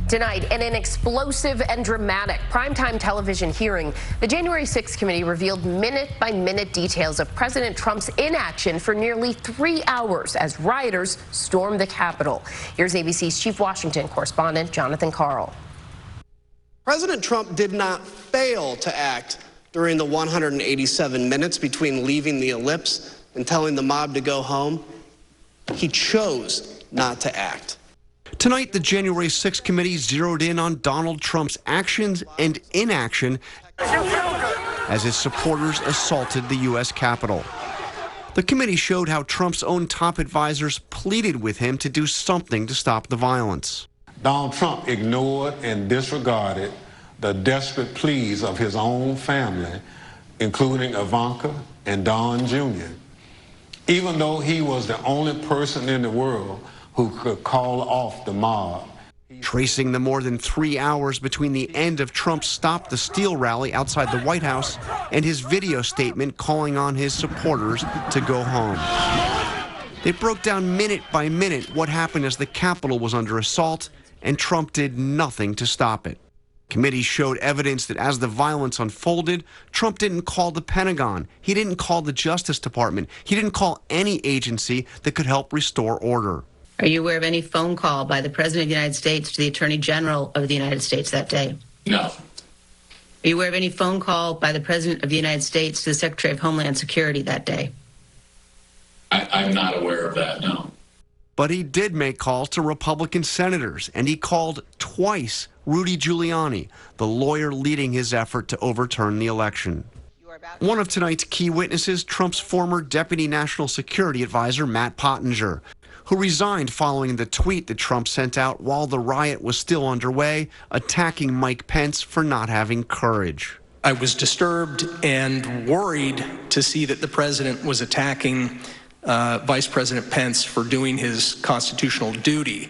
Tonight, in an explosive and dramatic primetime television hearing, the January 6th committee revealed minute-by-minute details of President Trump's inaction for nearly 3 hours as rioters stormed the Capitol. Here's ABC's Chief Washington correspondent, Jonathan Karl. President Trump did not fail to act during the 187 minutes between leaving the ellipse and telling the mob to go home. He chose not to act. Tonight, the January 6th committee zeroed in on Donald Trump's actions and inaction as his supporters assaulted the U.S. Capitol. The committee showed how Trump's own top advisors pleaded with him to do something to stop the violence. Donald Trump ignored and disregarded the desperate pleas of his own family, including Ivanka and Don Jr., even though he was the only person in the world who could call off the mob. Tracing the more than 3 hours between the end of Trump's Stop the Steal rally outside the White House and his video statement calling on his supporters to go home. They broke down minute by minute what happened as the Capitol was under assault, and Trump did nothing to stop it. Committee showed evidence that as the violence unfolded, Trump didn't call the Pentagon. He didn't call the Justice Department. He didn't call any agency that could help restore order. Are you aware of any phone call by the President of the United States to the Attorney General of the United States that day? No. Are you aware of any phone call by the President of the United States to the Secretary of Homeland Security that day? I'm not aware of that, no. But he did make calls to Republican senators, and he called twice Rudy Giuliani, the lawyer leading his effort to overturn the election. One of tonight's key witnesses, Trump's former Deputy National Security Advisor, Matt Pottinger, who resigned following the tweet that Trump sent out while the riot was still underway, attacking Mike Pence for not having courage. I was disturbed and worried to see that the president was attacking Vice President Pence for doing his constitutional duty.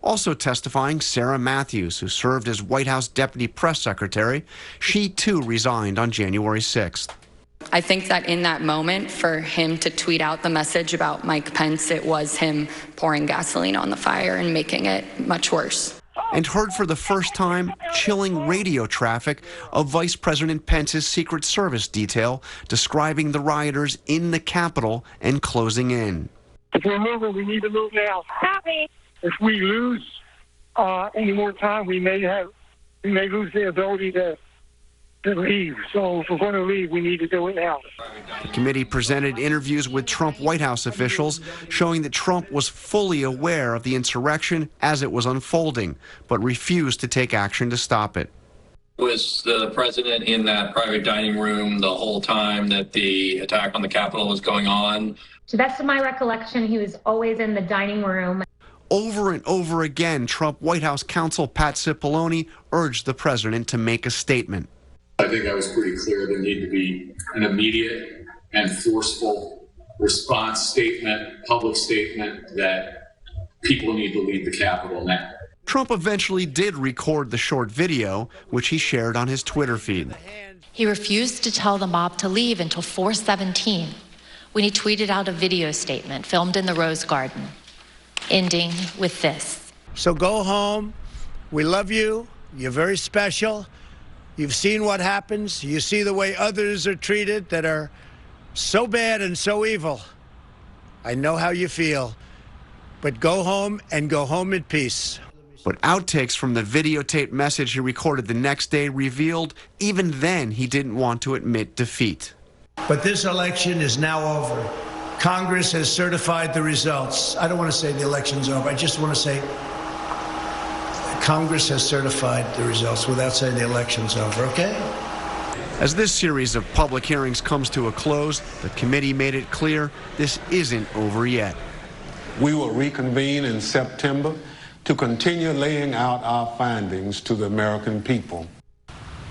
Also testifying, Sarah Matthews, who served as White House Deputy Press Secretary. She, too, resigned on January 6th. I think that in that moment, for him to tweet out the message about Mike Pence, it was him pouring gasoline on the fire and making it much worse. And heard for the first time chilling radio traffic of Vice President Pence's Secret Service detail describing the rioters in the Capitol and closing in. If we're moving, we need to move now. If we lose any more time, we may lose the ability to leave. So if we're going to leave, we need to do it now. The committee presented interviews with Trump White House officials showing that Trump was fully aware of the insurrection as it was unfolding, but refused to take action to stop it. Was the president in that private dining room the whole time that the attack on the Capitol was going on? To the best of my recollection, he was always in the dining room. Over and over again, Trump White House counsel Pat Cipollone urged the president to make a statement. I think I was pretty clear there needed to be an immediate and forceful response statement, public statement that people need to leave the Capitol now. Trump eventually did record the short video, which he shared on his Twitter feed. He refused to tell the mob to leave until 4:17, when he tweeted out a video statement filmed in the Rose Garden, ending with this. So go home. We love you. You're very special. You've seen what happens. You see the way others are treated that are so bad and so evil. I know how you feel. But go home and go home in peace. But outtakes from the videotaped message he recorded the next day revealed even then he didn't want to admit defeat. But this election is now over. Congress has certified the results. I don't want to say the election's over. I just want to say Congress has certified the results without saying the election's over, okay? As this series of public hearings comes to a close, the committee made it clear this isn't over yet. We will reconvene in September to continue laying out our findings to the American people.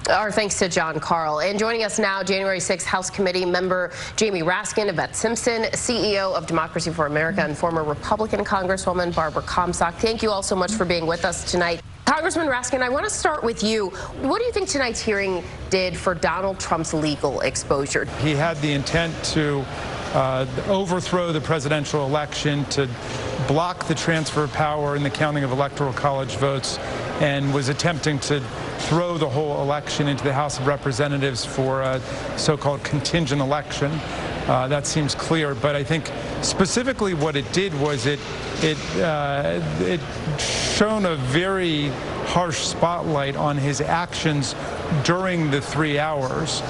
Our thanks to John Karl. And joining us now, January 6th House Committee member Jamie Raskin, Yvette Simpson, CEO of Democracy for America, and former Republican Congresswoman Barbara Comstock. Thank you all so much for being with us tonight. Congressman Raskin, I want to start with you. What do you think tonight's hearing did for Donald Trump's legal exposure? He had the intent to overthrow the presidential election, to block the transfer of power in the counting of electoral college votes, and was attempting to throw the whole election into the House of Representatives for a so-called contingent election. That seems clear, but I think specifically what it did was it shone a very harsh spotlight on his actions during the 3 hours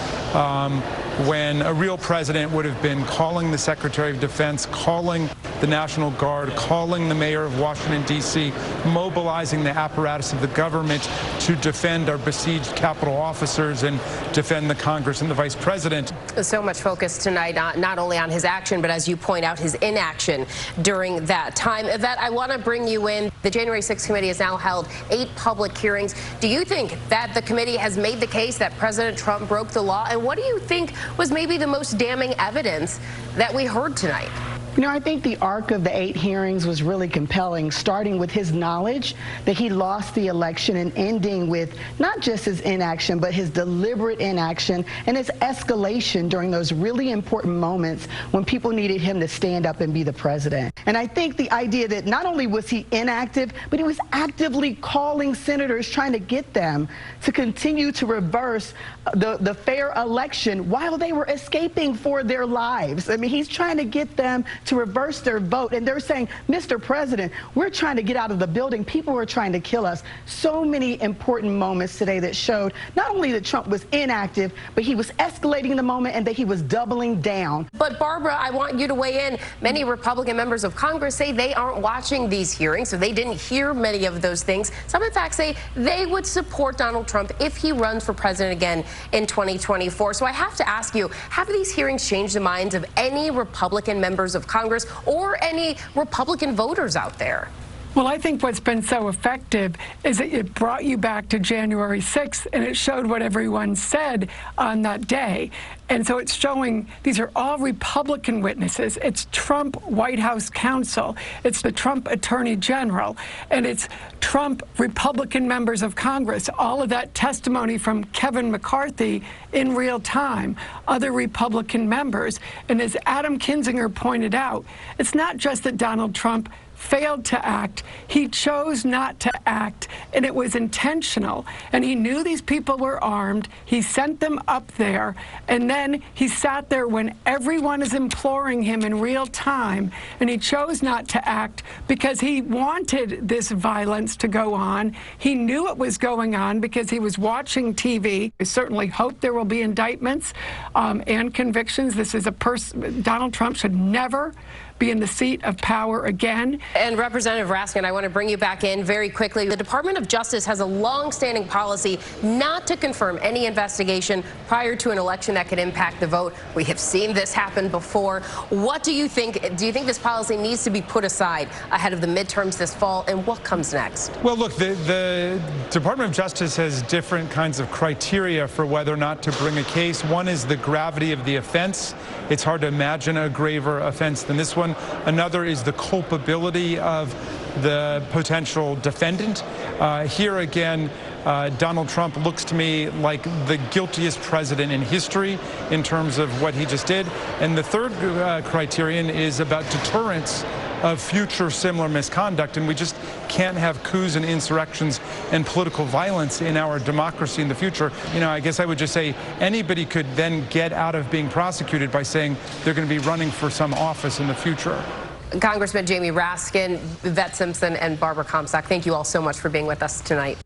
when a real president would have been calling the Secretary of Defense, calling the National Guard, calling the mayor of Washington, D.C., mobilizing the apparatus of the government to defend our besieged Capitol officers and defend the Congress and the Vice President. So much focus tonight, not only on his action, but as you point out, his inaction during that time. Yvette, I want to bring you in. The January 6th committee has now held 8 public hearings. Do you think that the committee has made the case that President Trump broke the law? And what do you think was maybe the most damning evidence that we heard tonight? You know, I think the arc of the 8 hearings was really compelling, starting with his knowledge that he lost the election and ending with not just his inaction, but his deliberate inaction and his escalation during those really important moments when people needed him to stand up and be the president. And I think the idea that not only was he inactive, but he was actively calling senators, trying to get them to continue to reverse the fair election while they were escaping for their lives. I mean, he's trying to get them to reverse their vote. And they're saying, Mr. President, we're trying to get out of the building. People are trying to kill us. So many important moments today that showed not only that Trump was inactive, but he was escalating the moment and that he was doubling down. But Barbara, I want you to weigh in. Many Republican members of Congress say they aren't watching these hearings, so they didn't hear many of those things. Some, in fact, say they would support Donald Trump if he runs for president again in 2024. So I have to ask you, have these hearings changed the minds of any Republican members of Congress or any Republican voters out there? Well, I think what's been so effective is that it brought you back to January 6th, and it showed what everyone said on that day. And so it's showing these are all Republican witnesses. It's Trump White House counsel. It's the Trump Attorney General. And it's Trump Republican members of Congress. All of that testimony from Kevin McCarthy in real time, other Republican members. And as Adam Kinzinger pointed out, it's not just that Donald Trump failed to act. He chose not to act, and it was intentional. And he knew these people were armed. He sent them up there, and then he sat there when everyone is imploring him in real time, and he chose not to act because he wanted this violence to go on. He knew it was going on because he was watching TV. I certainly hope there will be indictments and convictions. This is a person, Donald Trump should never be in the seat of power again. And Representative Raskin, I want to bring you back in very quickly. The Department of Justice has a long-standing policy not to confirm any investigation prior to an election that could impact the vote. We have seen this happen before. What do you think? Do you think this policy needs to be put aside ahead of the midterms this fall, and what comes next? Well, look, the Department of Justice has different kinds of criteria for whether or not to bring a case. One is the gravity of the offense. It's hard to imagine a graver offense than this one. Another is the culpability of the potential defendant. Here again, Donald Trump looks to me like the guiltiest president in history in terms of what he just did. And the third criterion is about deterrence of future similar misconduct, and we just can't have coups and insurrections and political violence in our democracy in the future. You know, I guess I would just say anybody could then get out of being prosecuted by saying they're going to be running for some office in the future. Congressman Jamie Raskin, Yvette Simpson, and Barbara Comstock, thank you all so much for being with us tonight.